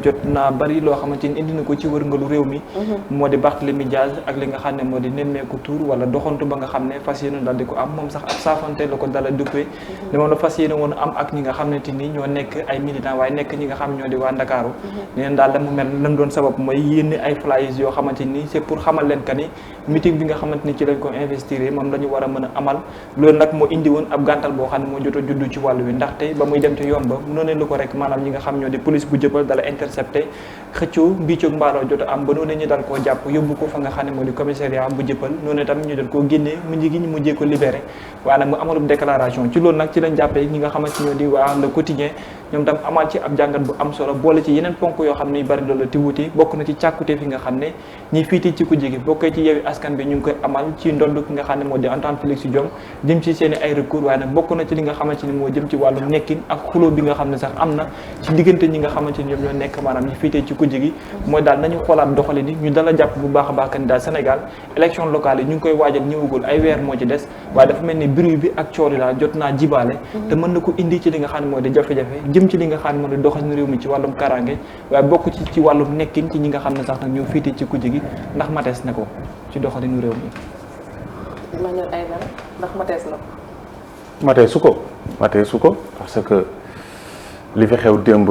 jot naa bari loo xamante ni indi na ko ci wërngalu réew mi moo di Barthélémy Dias ak li nga xam ne moo di nemmeeku tour wala doxantu ba nga xam ne fas yéene daal di ko am moom sax ab saafante la ko dala duppee ne moom la fas yéene woon am ak ñi nga xam ne te ni ñoo nekk ay militants waaye nekk ñi nga xam ñoo di waa Ndakaaru neen daal la mu mel lam doon sabab mooy yénne ay flyers yoo xamante ni c'est pour xamal leen que ni meeting bi nga xamante ni ci lañ ko investir moom la ñu war a mën a amal loolu nag moo indi woon ab gàntal boo xam ne moo jot a juddu ci wàllu wi ndaxte ba muy dem ci yoon ba noonu lu ko rek maanaam ñi nga xam ñoo di police bu jëppal dala intercepté xëccoo mbiicoog mbaaloo jot a am ba noonu ñu dal koo jàpp yóbbu ko fa nga xam ne moo di commissariat bu jëppal noonu tam ñu dal koo génnee mujj gi ñu mujjee ko libéré waaye nag mu amalub déclaration ci loolu nag ci lañ jàppee ñi nga xamante ñoo di waa Le Quotidien ñoom tam amal ci ab jàngat bu am solo boole ci yeneen ponk yoo xam ne bari loolu ti wuti bokk na ci càkkute fi nga xam ne ñi fiiti ci ku jigi bokkee ci Yewwi Askan bi ñu ngi koy amal ci ndond ki nga xam ne moo di Antoine Félix Diome jëm ci seen i ay recours waaye nag bokk na ci li nga xamante ni moo jëm ci wàllu nekkin ak xuloo bi nga xam ne sax am na ci diggante ñi nga xamante ni ñoom ñoo nekk maanaam ñi fiitee ci ku jigi mooy daal nañu xoolaat doxali ni ñu dala jàpp bu baax a baax candidat Sénégal élection locale yi ñu ngi koy waajal ñëwagul ay weer moo ci des waaye dafa mel ni bruit bi ak coori la jot naa jibaale te mën na ko indi ci li nga xam ne moo di jafe-jafe jëm ci li nga xam ne moo di doxalin réew mi ci wàllum karange waaye bokk ci wàllum nekkin ci ñi nga xam ne sax nag ñoo fiitee ci kujje gi ndax matees na ko ci doxalinu réew mi ndax matees na ko mateesu ko parce que li fi xew démb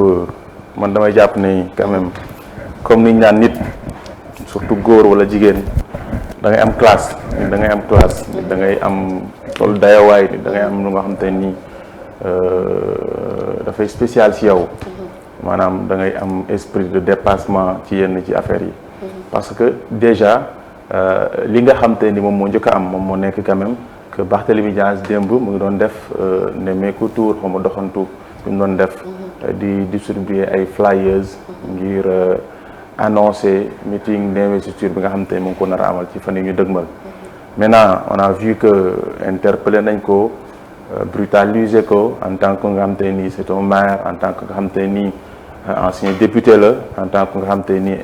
man damay jàpp ne quand même comme niñ naan nit surtout góor wala jigéen da ngay am classe da ngay am classe da ngay am toll dayawaay da ngay am lu nga xam te nii dafay spécial ci yow maanaam da ngay am esprit de dépassement ci yenn ci affaires yi parce que déjà li nga xam te ni moom moo njëkk a am moom moo nekk quand même que Barthélémy Dias démb mu ngi doon def nemmeeku tour xaw ma doxantu bi mu doon def di distribuer ay flyers ngir annoncer meeting d'investiture bi nga xam te ni mu ngi ko nar a amal ci fan yi ñu dëgmal maintenant on a vu que interpellé nañ ko brutaliser ko en tant que nga xam te ni c'est un maire en tant que nga xam te ni ancien député la en tant que nga xam te ni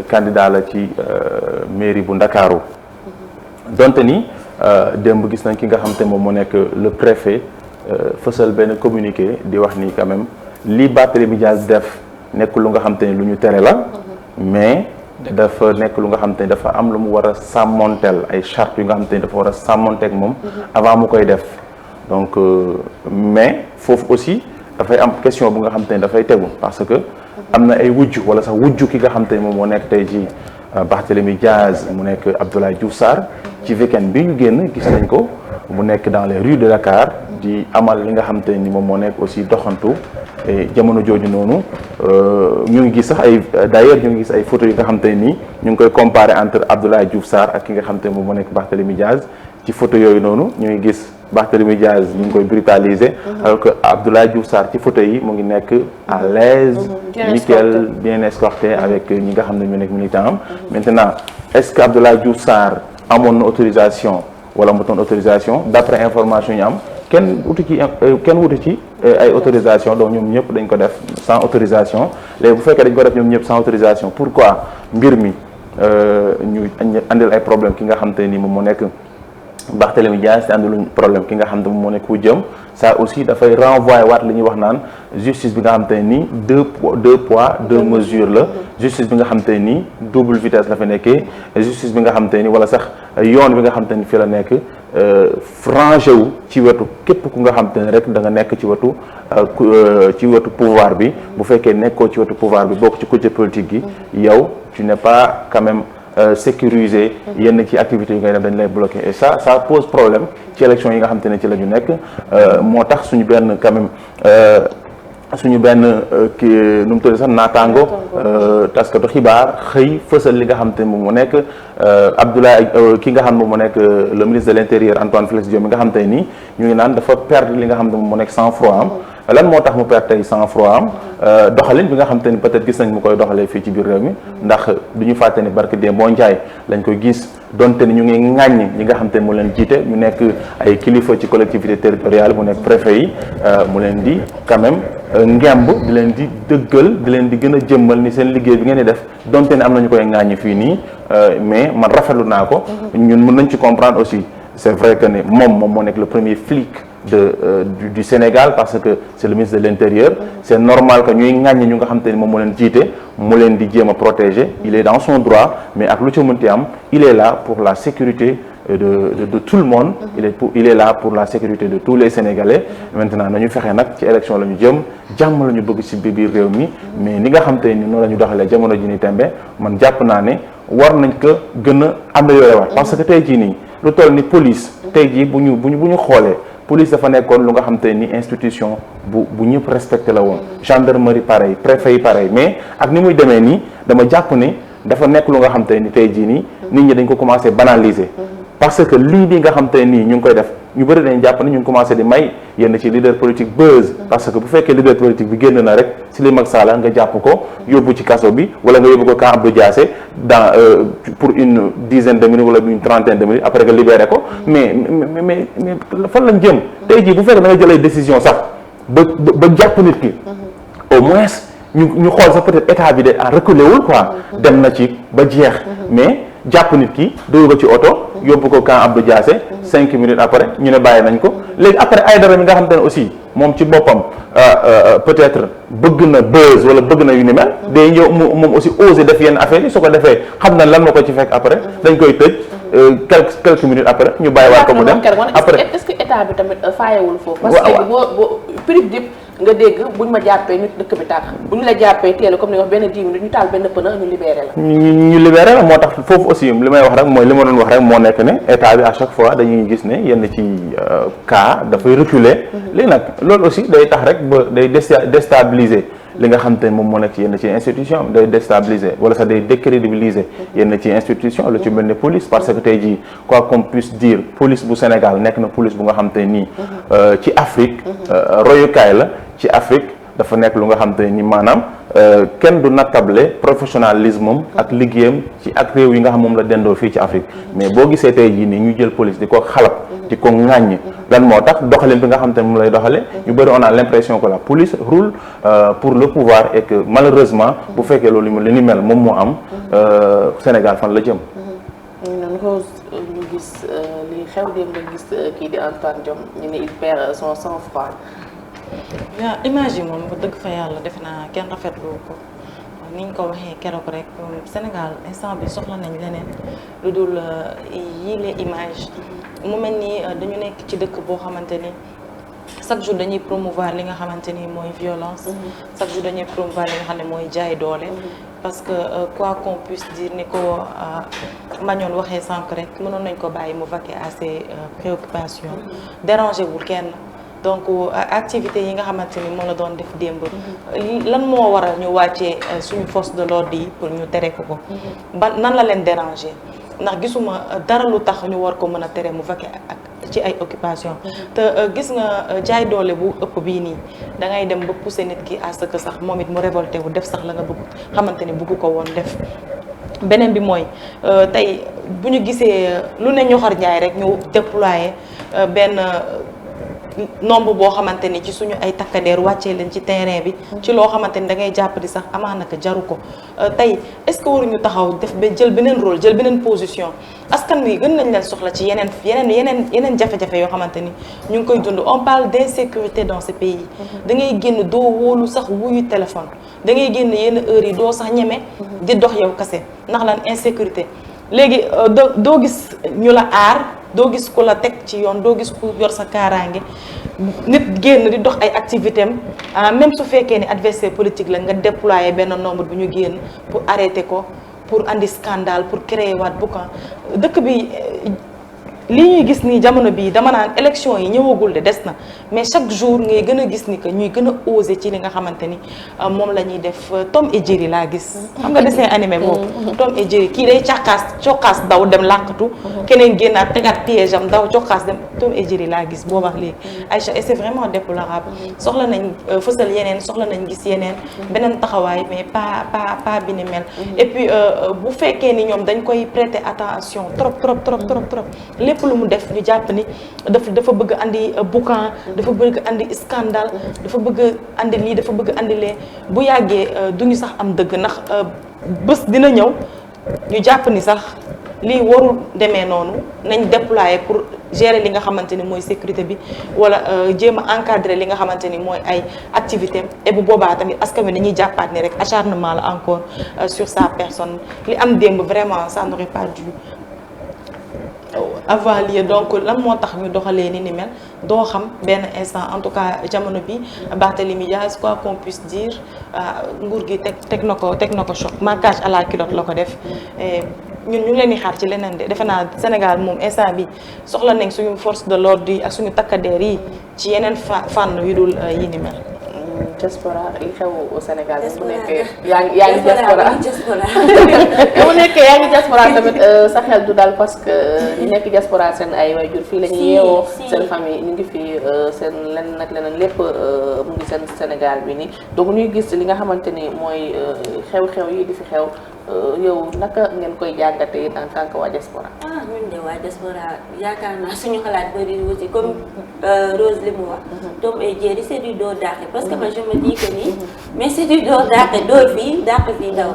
candidat la ci mairie bu Ndakaaru donte ni démb gis nañ ki nga xam te moom moo nekk le préfet fësal benn communiqué di wax ni quand même li Barthélémy Dias def nekk lu nga xam te ni lu ñu tere la mais dafa nekk lu nga xam te ni dafa am lu mu war a sàmmonteel ay charte yu nga xam te ni dafa war a sàmmonteeg moom avant mu koy def donc mais foofu aussi dafay am question bu nga xam te ni dafay tegu parce que am na ay wujj wala sax wujj ki nga xam te ni moom moo nekk tey ji Barthélémy Dias mu nekk Abdoulaye Diouf Sarr ci week-end bi ñu génn gis nañ ko mu nekk dans les rues de Dakar di amal li nga xam te ni moom moo nekk aussi doxantu jamono jooju noonu ñu ngi gis sax ay d'ailleurs ñu ngi gis ay photos yi nga xam te nii ñu ngi koy comparer entre Abdoulaye Diouf Sarr ak ki nga xam te moom moo nekk Barthélémy Dias ci photo yooyu noonu ñu ngi gis Barthélémy Dias ñu ngi koy brutaliser alors que Abdoulaye Diouf Sarr ci photo yi mu ngi nekk à l'aise nickel bien escorté avec ñi nga xam ne ñu nekk militant am maintenant est-ce que Abdoulaye Diouf Sarr amoon na autorisation wala amutoon autorisation d'après information ñu am kenn wutu ci ay autorisation donc ñoom ñëpp dañ ko def sans autorisation léegi bu fekkee dañ ko def ñoom ñëpp sans autorisation pourquoi mbir mi ñu andil ay problème ki nga xam te ni moom moo nekk Barthélémy Dias te andiluñ problème ki nga xam te moom moo nekk wu jëm ça aussi dafay renvoyer waat li ñuy wax naan justice bi nga xam te ni deux poids deux mesures la justice bi nga xam te ni double vitesse la fa nekkee justice bi nga xam te ni wala sax yoon bi nga xam te ni fii la nekk rangé wu ci wetu képp ku nga xam te ni rek da nga nekk ci wetu pouvoir bi bu fekkee nekkoo ci wetu pouvoir bi bokk ci côté politique gi yow tu n'es pas quand même sécuriser yenn ci activités yi ngay def dañ lay bloquer et ça pose problème ci élection yi nga xam te ne ci la ñu nekk moo tax suñu benn quand même suñu benn kii nu mu tudd sax naataango taskatu xibaar xëy fësal li nga xam te moom moo nekk Abdoulaye ki nga xam moom moo nekk le ministre de l'intérieur Antoine Félix Diome mi nga xam te nii ñu ngi naan dafa perdre li nga xam ne moom moo nekk sang-froid am lan moo tax mu perdre tey sang-froid am doxalin bi nga xam te ni peut-être gis nañ mu koy doxalee fii ci biir réew mi ndax du ñu fàtte ni barke dee boo njaay lañ koy gis donte ni ñu ngi ŋàññ ñi nga xam te ni mu leen jiite ñu nekk ay kilifa ci collectivité territoriale mu nekk préfet yi mu leen di quand même ngemb di leen di dëggal di leen di gën a jëmmal ni seen liggéey bi ngeen di def donte ne am na ñu koy ŋàññi fii nii mais man rafetlu naa ko ñun mën nañ ci comprendre aussi c'est vrai que ne moom moo nekk le premier flic du Sénégal parce que c'est le ministre de l'Intérieur. C'est normal que ñuy ŋàññi ñu nga xam te ni moom moo leen jiite mu leen di jéem a protéger. Il est dans son droit mais ak lu ci mënti am il est là pour la sécurité de tout le monde. Il est là pour la sécurité de tous les Sénégalais. Maintenant nañu fexe nag ci élection la ñu jëm jàmm la ñu bëgg ci biir réew mi mais ni nga xam te ni noonu la ñu doxalee jamono ji ni tembe man jàpp naa ne war nañ ko gën a améliorer waat parce que tey jii nii lu toll ni police tey jii bu ñu xoolee police dafa nekkoon lu nga xam te ni institution bu ñëpp respecté la woon gendarmerie pareil préfet yi pareil mais ak ni muy demee nii dama jàpp ne dafa nekk lu nga xam te ni tey jii nii nit ñi dañ ko commencé banaliser parce que lii di nga xam te nii ñu ngi koy def ñu bëri dañ jàpp ne ñu ngi commencé di may yenn ci leader politique buzz parce que bu fekkee leader politique bi génn na rek si li mag Sall nga jàpp ko yóbbu ci kaso bi wala nga yóbbu ko camp Abdou Diassé pour une dizaine de minutes wala une trentaine de minutes après nga libéré ko mais fan lañ jëm tey jii bu fekkee da nga jël ay décision sax ba jàpp nit ki au moins ñu xool sax peut-être état bi de reculé wul quoi dem na ci ba jeex mais jàpp nit ki dóor ko ci oto yóbbu ko camp Abdou Diassé 5 minutes après ñu ne bàyyi nañ ko léegi après Aïdara mi nga xam te ne aussi moom ci boppam peut-être bëgg na buzz wala bëgg na yu ni mel day ñëw moom aussi osé def yenn affaires yi su ko defee xam na lan moo ko ci fekk après dañ koy tëj quelques minutes après ñu bàyyiwaat ko mu dem après est-ce que état bi tamit faayewul foofu parce que boo prix dip nga dégg buñ ma jàppee nit dëkk bi tàkk buñ la jàppee teel comme ni wax benn 10 minutes ñu taal benn pneu ñu libéré la ñu libéré la moo tax foofu aussi li may wax rek mooy li ma doon wax rek moo nekk ne état bi à chaque fois dañuy gis ne yenn ci cas dafay reculer léegi nag loolu aussi day tax rek ba day déstabiliser li nga xam te ne moom moo nekk ci yenn ci institution day déstabiliser wala sax day décrédibiliser yenn ci institution lu ci mel ne police parce que tey jii quoi qu'on puisse dire police bu Sénégal nekk na police bu nga xam te nii ci Afrique royukaay la ci Afrique dafa nekk lu nga xam te ni maanaam kenn du nattable professionnalisme ak liggéeyam ci ak réew yi nga xam moom la dendoo fii ci Afrique mais boo gisee tey jii nii ñu jël police di ko xalab di ko ŋàññ lan moo tax doxalin bi nga xam te ne moom lay doxale ñu bëri on a l'impression que la police roule pour le pouvoir et que malheureusement bu fekkee loolu li ni mel moom moo am Sénégal fan la jëm noonu ko ñu gis li xew démb nga gis kii di Antoine Diome ñu ne il perd son sang-froid waaw image yi moom ba dëgg fa yàlla defe naa kenn rafetlu ko ni ñu ko waxee keroog rek Sénégal instant bi soxla nañ leneen lu dul yile image mu mel ni dañu nekk ci dëkk boo xamante ni chaque jour dañuy promouvoir li nga xamante ni mooy violence chaque jour dañuy promouvoir li nga xam ne mooy jaay doole parce que quoi qu'on puisse dire ni ko Mañoon waxee sànq rek mënoon nañ ko bàyyi mu vaquer à ses préoccupations déranger wul kenn donc activité yi nga xamante ni moom la doon def démb lan moo waral ñu wàccee suñu force de l'ordre yi pour ñu tere ko ba nan la leen déranger ndax gisuma dara lu tax ñu war ko mën a tere mu vaquer ak ci ay occupation te gis nga jaay doole bu ëpp bii nii da ngay dem ba pousser nit ki à ce que sax moom it mu révolté wu def sax la nga bëgg xamante ni bëgg ko woon def beneen bi mooy tey bu ñu gisee lu ne ñoxor njaay rek ñu déployer benn nombre boo xamante ni ci suñu ay takkadeer wàccee leen ci terrain bi ci loo xamante ni da ngay jàpp di sax amaana ko jaru ko tey est-ce que waruñu taxaw def ba jël beneen rôle jël beneen position askan wi gën nañ leen soxla ci yeneen jafe-jafe yoo xamante ni ñu ngi koy dund on parle d'insécurité dans ce pays da ngay génn doo wóolu sax wuyu téléphone da ngay génn yenn heures yi doo sax ñeme di dox yow kase ndax lan insécurité léegi doo gis ñu la aar doo gis ku la teg ci yoon doo gis ku yor sa kaaraange nit génn di dox ay activité am même su fekkee ni adversaire politique la nga déployer benn nombre bu ñu génn pour arrêter ko pour andi scandale pour créer waat boucan dëkk bi lii ñuy gis nii jamono bii dama naan élection yi ñëwagul de des na mais chaque jour ngay gën a gis ni que ñuy gën a oser ci li nga xamante ni moom la ñuy def Tom et Jerry laa gis xam nga dessin animé boobu Tom et Jerry kii day cokkaas daw dem làqatu keneen génnaat tegaat piège am daw cokkaas dem Tom et Jerry laa gis boobax léegi Aïcha et c'est vraiment déplorable soxla nañ fësal yeneen soxla nañ gis yeneen beneen taxawaay mais pas bi ni mel et puis bu fekkee ni ñoom dañ koy prêter attention trop lépp lu mu def ñu jàpp ni dafa bëgg andi boucan dafa bëgg andi scandale dafa bëgg andi lii dafa bëgg andi lee bu yàggee duñu sax am dëgg ndax bés dina ñëw ñu jàpp ni sax lii warul demee noonu nañ déployer pour gérer li nga xamante ni mooy sécurité bi wala jéem a encadrer li nga xamante ni mooy ay activité et bu boobaa tamit askan wi dañuy jàppaat ni rek acharnement la encore sur sa personne li am démb vraiment ça n'aurait pas dû avoir lieu. Donc lan moo tax ñu doxalee ni mel doo xam benn instant en tout cas jamono bi Barthélémy Dias quoi qu'on puisse dire nguur gi teg na ko choc marquage à la culotte la ko def. ñun ñu ngi leen di xaar ci leneen de defe naa Sénégal moom instant bi soxla nañ suñu force de l'ordre yi ak suñu takkadeer yi ci yeneen fànn yu dul yi ni mel. diaspora yi xew au Sénégal bu nekkee yaa ngi diaspora bu nekkee yaa ngi diaspora tamit sa xel du dal parce que ñu nekk diaspora seen ay waajur fii la ñuy yeewoo seen famille ñu ngi fii seen leneen ak leneen lépp mu ngi seen Sénégal bi nii donc ñuy gis li nga xamante ni mooy xew-xew yi di fi xew yow naka ngeen koy jàngatee en tant que waa diaspora. ñun de waa diaspora yaakaar naa suñu xalaat bëri wuti comme Rose li mu wax. Tom et Jerry c'est du dóor dàqe parce que man je me dis que ni mais c'est du dóor dàqe dóor fii dàqe fii daw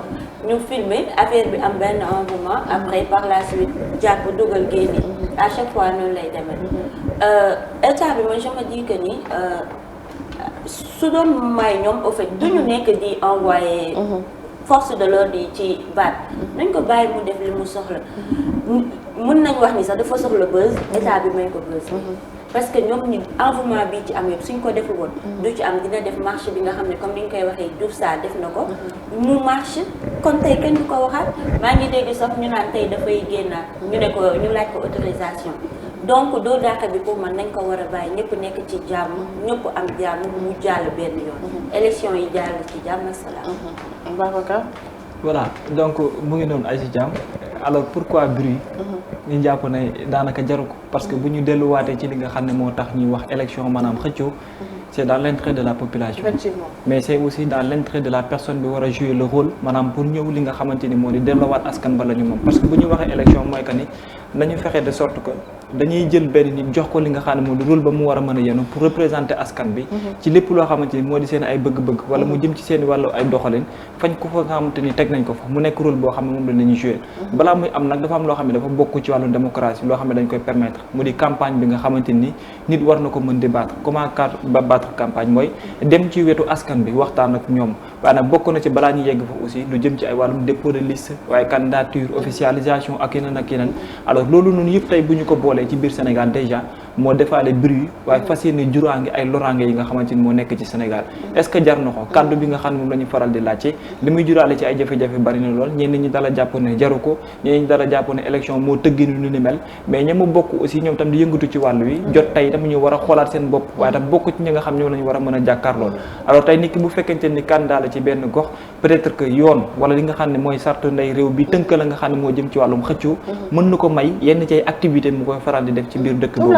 ñu filmer affaire bi am benn engouement après par la suite jàpp dugal génne à chaque fois noonu lay demee. État bi man je me dis que ni su doon may ñoom au fait duñu nekk di envoyer. Force de l'ordre yi ci baat nañ ko bàyyi mu def li mu soxla mën nañ wax ni sax dafa soxla buzz état bi may ko buzz parce que ñoom ñi engouement bi ci am yëpp suñ ko deful woon du ci am dina def marche bi nga xam ne comme ni ñu koy waxee Diouf Sarr def na ko mu marche kon tey kenn du ko waxaat maa ngi dégg sax ñu naan tey dafay génnaat ñu ne ko ñu laaj ko autorisation donc doo dàq bi pour man nañ ko war a bàyyi ñëpp nekk ci jàmm ñëpp am jàmm mu jàll benn yoon élection yi jàll ci jàmm ak salaam. Babacar. voilà donc mu ngi noonu ay si jàmm alors pourquoi bruit ñu jàpp ne daanaka jaru ko parce que bu ñu delluwaatee ci li nga xam ne moo tax ñuy wax élection maanaam xëccoo c'est dans l'intérêt de la population. Effectivement. Mais c'est aussi dans l'intérêt de la personne bi war a jouer le rôle maanaam pour ñëw li nga xamante ni moo di delloowaat askan ba la ñu moom parce que bu ñu waxee élection mooy que ni nañu fexe de sorte que dañuy jël benn nit jox ko li nga xam ne moo di rôle ba mu war a mën a yenu pour représenter askan bi ci lépp loo xamante ni moo di seen ay bëgg-bëgg wala mu jëm ci seen wàllu ay doxalin fañ ko fa nga xamante ni teg nañ ko fa mu nekk rôle boo xam ne moom la nañuy jouer balaa muy am nag dafa am loo xam ne dafa bokk ci wàllu démocratie loo xam ne dañ koy permettre mu di campagne bi nga xamante ni nit war na ko mën débattre comment battre campagne mooy dem ci wetu askan bi waxtaan ak ñoom waaye nag bokk na ci balaa ñu yegg fa aussi lu jëm ci ay wàllum dépôt de liste waaye candidature officialisation ak yeneen alors loolu noonu yëpp tey bu ñu ko boolee ci biir Sénégal déjà moo defaale bruit waaye fas yéene juraange ay loraange yi nga xamante ni moo nekk ci Sénégal est-ce que jar na ko kaddu bi nga xam ne moom la ñu faral di laajte li muy juraale ci ay jafe-jafe bari na lool ñenn ñi dala jàpp ne jaru ko ñenn ñi dala jàpp ne élection moo tëgginu lu ni mel mais ña mu bokk aussi ñoom tam di yëngatu ci wàllu wi jot tey tam ñu war a xoolaat seen bopp waaye tam bokk ci ñi nga xam ñoom la ñu war a mën a jàkkaar lool alors tey nit ki bu fekkente ni candidat la ci benn gox peut-être que yoon wala li nga xam ne mooy sartu ndey réew bi tënk la nga xam ne moo jëm ci wàllum xëccoo mën na ko may yenn ci ay activité mu koy faral di def ci biir dëkk boobu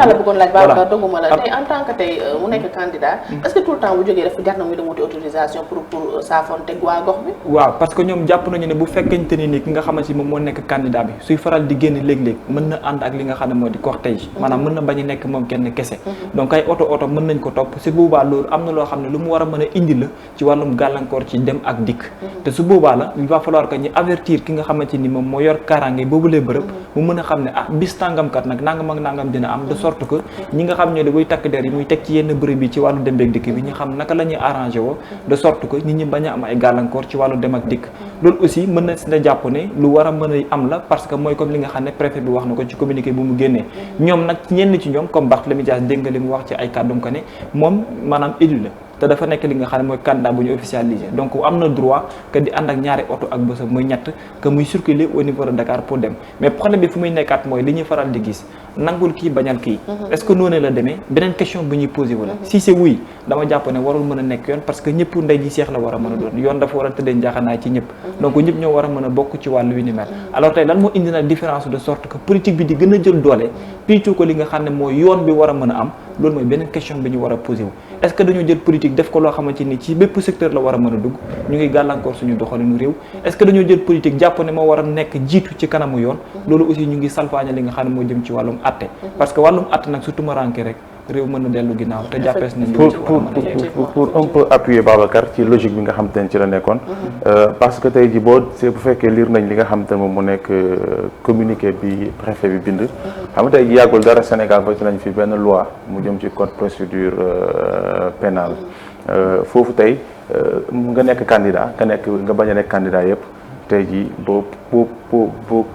doguma la tey en tant que tey mu nekk candidat est-ce que tout le temps bu jógee dafa jar na muy dem wuti autorisation pour saafonte waa gox bi waaw parce que ñoom jàpp nañu ne bu fekkente ni ki nga xamante ni moom moo nekk candidat bi suy faral di génn léeg-léeg mën na ànd ak li nga xam ne moo di cortège maanaam mën na bañ a nekk moom kenn kese donc ay oto mën nañ ko topp si boobaa loolu am na loo xam ne lu mu war a mën a indi la ci wàllum gàllankoor ci dem ak dikk te su boobaa la il va falloir que ñu avertir ki nga xamante ni moom moo yor kaaraange boobu lee bërëb mu mën a xam ne bis tàngamkat nag nangam ak nangam dina am de sorte que ñi nga xam ñoo di buy takk der yi muy teg ci yenn bërëb yi ci wàllu dem ak dikk bi ñu xam naka la ñuy arrangé woo de sorte que nit ñi bañ a am ay gàllankoor ci wàllu dem ak dikk loolu aussi mën na si na jàpp ne lu war a mën a am la parce que mooy comme li nga xam ne préfet bi wax na ko ci communiqué bu mu génnee ñoom nag ñenn ci ñoom comme Barthélémy Dias dégg nga li mu wax ci ay kàddum ko ne moom maanaam élu la te dafa nekk li nga xam ne mooy candidat bu ñu officialisé donc am na droit que di ànd ak ñaari oto ak bësam muy ñett que muy circuler au niveau de Dakar pour dem mais problème bi fu muy nekkaat mooy li ñuy faral di gis nangul kii bañal kii est-ce que noonu la demee beneen question bu ñuy posé wala si c'est oui dama jàpp ne warul mën a nekk yoon parce que ñëpp ndey ji seex la war a mën a doon yoon dafa war a tëddee njaaxanaay ci ñëpp donc ñëpp ñoo war a mën a bokk ci wàllu wi ni mel alors tey lan moo indi nag différence de sorte que politique bi di gën a jël doole piicu ko li nga xam ne mooy yoon bi war a mën a am loolu mooy beneen question bi ñu war a posé wu est-ce que dañoo jël politique def ko loo xamante ni ci bépp secteur la war a mën a dugg ñu ngi gàllankoor suñu doxalinu réew est-ce que dañoo jël politique jàpp ne moo war a nekk jiitu ci kanamu yoon loolu aussi ñu ngi salfaañe li nga xam ne moo jëm ci wàllum atte parce que wàllum atte nag surtout ma ranké rek réew mën a dellu ginnaaw te jàppees nañ pour un peu appuyer Babacar ci logique bi nga xam te ne ci la nekkoon parce que tey ji boo bu fekkee lire nañ li nga xam te ne moom mu nekk communiqué bi préfet bi bind xam nga tey ji yàggul dara Sénégal voté nañ fi benn loi mu jëm ci code procédure pénale foofu tey nga nekk candidat nga bañ a nekk candidat yëpp tey ji boo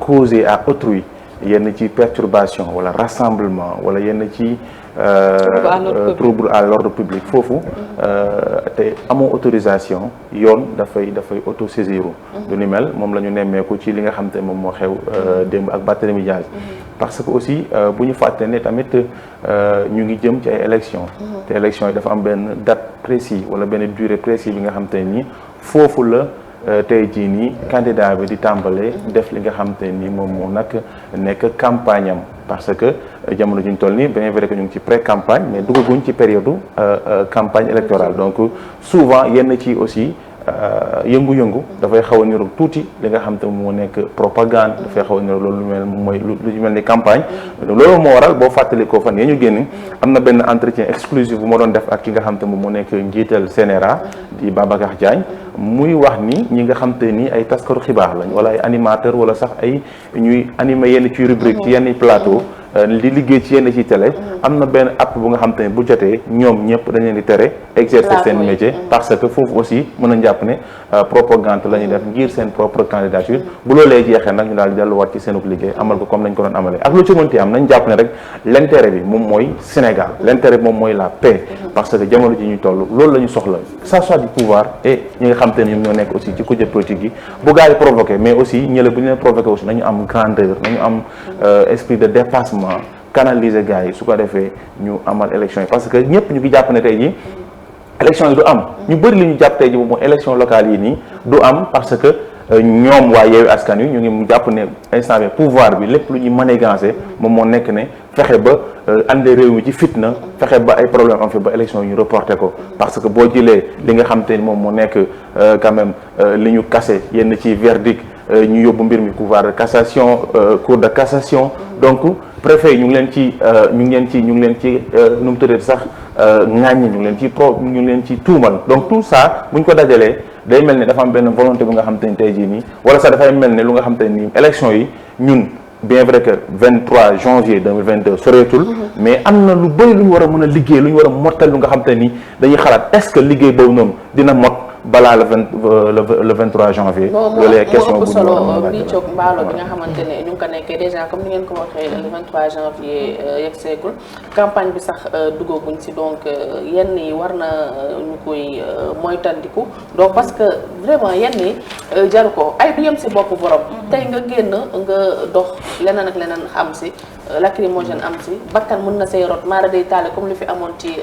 causer à autrui yenn ci perturbation wala rassemblement wala yenn ci trouble à l'ordre public foofu te amoo autorisation yoon dafay autosaisiru du ni mel moom la ñu nemmeeku ci li nga xam te moom moo xew démb ak Barthélémy Dias parce que aussi bu ñu fàtte ne tamit ñu ngi jëm ci ay élections te élections yi dafa am benn date précise wala benn durée précise bi nga xam te nii foofu la tey jii nii candidat bi di tàmbale def li nga xam te ni moom moo nag nekk campagne am parce que jamono ji ñu toll nii bien vrai que ñu ngi ci pré-campagne mais duggaguñ ci période campagne électorale donc souvent yenn ci aussi yëngu-yëngu dafay xaw a niru tuuti li nga xam te moo nekk propagande dafay xaw a niru loolu lu mel ni campagne loolu moo waral boo fàttalikoo fan yee ñu génn am na benn entretien exclusif bu ma doon def ak ki nga xam te moom moo nekk njiital CNRA di Babacar Diagne muy wax ni ñi nga xam te ni ay taskaru xibaar lañ wala ay animateur wala sax ay ñuy animé yenn ci rubrique ci yenn plateau di liggéey ci yenn ci télé am na benn app bu nga xam te ne bu jotee ñoom ñëpp dañ leen di tere exercer seen métier parce que foofu aussi mën nañ jàpp ne propagande la ñuy def ngir seen propre candidature bu loolee jeexee nag ñu daal di delluwaat ci seenub liggéey amal ko comme nañ ko doon amalee ak lu ci mënti am nañ jàpp ne rek l'intérêt bi moom mooy Sénégal l'intérêt bi moom mooy la paix parce que jamono ji ñu toll loolu la ñu soxla que ça soit du pouvoir et ñi nga xam te ne ñoom ñoo nekk aussi ci kujje politique yi bu gaa yi provoqué mais aussi ñële bu ñu leen provoqué aussi nañu am grandeur nañu am esprit de dépassement canaliser gars yi su ko defee ñu amal élection yi parce que ñëpp ñu ngi jàpp ne tey jii élection yi du am ñu bëri li ñu jàpp tey jii moom mooy élection locale yi nii du am parce que ñoom waa Yewwi Askan Wi ñu ngi jàpp ne instant bi pouvoir bi lépp lu ñuy manigancé moom moo nekk ne fexe ba andi réew mi ci fitna fexe ba ay problème am fi ba élection yi ñu reporté ko parce que boo jëlee li nga xam te ni moom moo nekk quand même li ñu kase yenn ci verdict ñu yóbbu mbir mi pouvoir de cassation cour de cassation donc préfet yi ñu ngi leen ci nu mu tuddee sax ŋàññi ñu ngi leen ci tuumal donc tout ça buñ ko dajalee day mel ne dafa am benn volonté bu nga xam te ni tey jii nii wala sax dafay mel ne lu nga xam te ni élection yi ñun bien vrai que 23 janvier 2022 soreetul mais am na lu bëri lu ñu war a mën a liggéey lu ñu war a mottal lu nga xam te ni dañuy xalaat est-ce que liggéey boobu noonu dina mot balaa le 23 janvier. loolu question bu ñu solo bi coog mbaalo bi nga xamante ne ñu ngi ko nekkee déjà comme ni ngeen ko waxee le 23 janvier yegg seegul campagne bi sax duggaguñ si donc yenn yi war na ñu koy moytandiku donc parce que vraiment yenn yi jaru ko ay du yem si bopp borom. tey nga génn nga dox leneen ak leneen am si lacrymogène am si bakkan mën na say rot maara day taale comme li fi amoon ci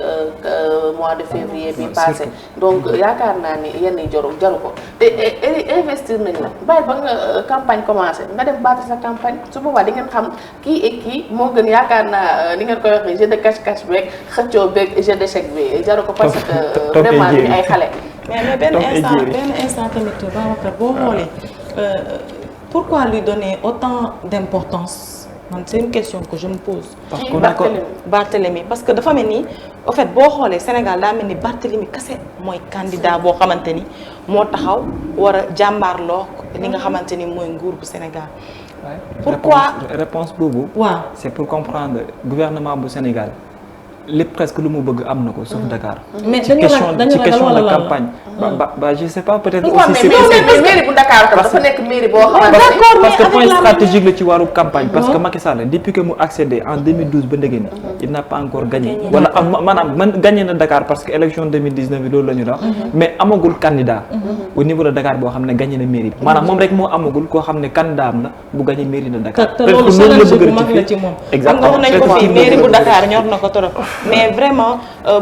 mois de février bi passé donc yaakaar naa ni yenn yi jaru ko te investir nañ la bàyyi ba nga campagne commencé nga dem battre sa campagne su boobaa di ngeen xam kii et kii moo gën yaakaar naa ni ngeen koy waxee jeu de cache-cache beeg xëccoo beeg jeu d'échec bi jaru ko parce que vraiment ñu ay xale. mais benn instant tamit Babacar boo xoolee pourquoi lui donner autant d'importance man c'est une question que je me pose. parce que Barthélémy parce que dafa mel ni au fait boo xoolee Sénégal daa mel ni Barthélémy kese mooy candidat boo xamante ni moo taxaw war a jàmbaarloo li nga xamante ni mooy nguur bu Sénégal. pourquoi réponse boobu. waaw c'est pour comprendre gouvernement bu Sénégal lépp presque lu mu bëgg am na ko sauf Dakar. mais ci question de campagne. ba je sais pas peut-être aussi. mais mairie bu Dakar tam dafa nekk mairie boo xamante ne parce que point stratégique la ci wàllu campagne. parce que Macky Sall depuis que mu accédé en 2012 ba ndege ni il n'a pas encore gagné. wala maanaam gagné na Dakar parce que élection 2019 bi loolu la ñu doon. mais amagul candidat. au niveau de Dakar boo xam ne gagné na mairie bi. maanaam moom rek moo amagul koo xam ne candidat am la bu gagné mairie de Dakar. te loolu challenge bu mag la ci moom. exactement xam nga nañ ko fii mairie bu Dakar ñor na ko trop. mais vraiment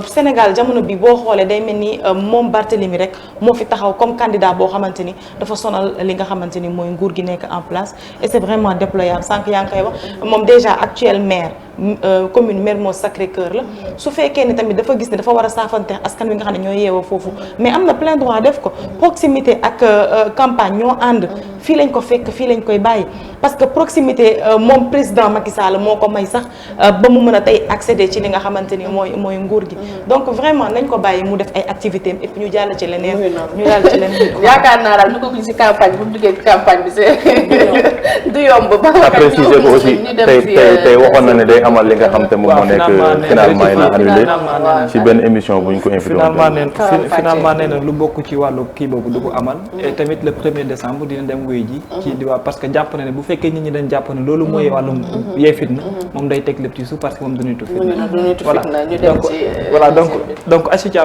Sénégal jamono bi boo xoolee day mel ni moom Barthélémy rek moo fi taxaw comme candidat boo xamante ni dafa sonal li nga xamante ni mooy nguur gi nekk en place et c'est vraiment déployable sànq yaa ngi koy wax moom déjà actuel maire commune Mermoz Sacré-Cœur la su fekkee ni tamit dafa gis ne dafa war a saafante askan wi nga xam ne ñoo yeewoo foofu mais am na plein droit def ko proximité ak campagne ñoo ànd fii lañ ko fekk fii lañ koy bàyyi parce que proximité moom président Macky Sall moo ko may sax ba mu mën a tey accéder ci li nga xamante ni mooy nguur gi donc vraiment nañ ko bàyyi mu def ay activités et puis ñu jàll ci leneen yaakaar naa daal ñu ko gis ci campagne bu mu duggee ci campagne bi c'est du yomb ba préciser ko aussi tey waxoon na ne day amal li nga xam te moom moo nekk finalement yi na annulé ci benn émission bu ñu ko invité finalement nee na lu bokk ci wàllu kii boobu du ko amal et tamit le 1er décembre dina dem wuyu ji kii di waa parce que jàpp na ne bu fekkee nit ñi dañ jàpp ne loolu mooy wàllum yee fitna moom day teg lépp ci suuf parce que moom du nitu fitna voilà donc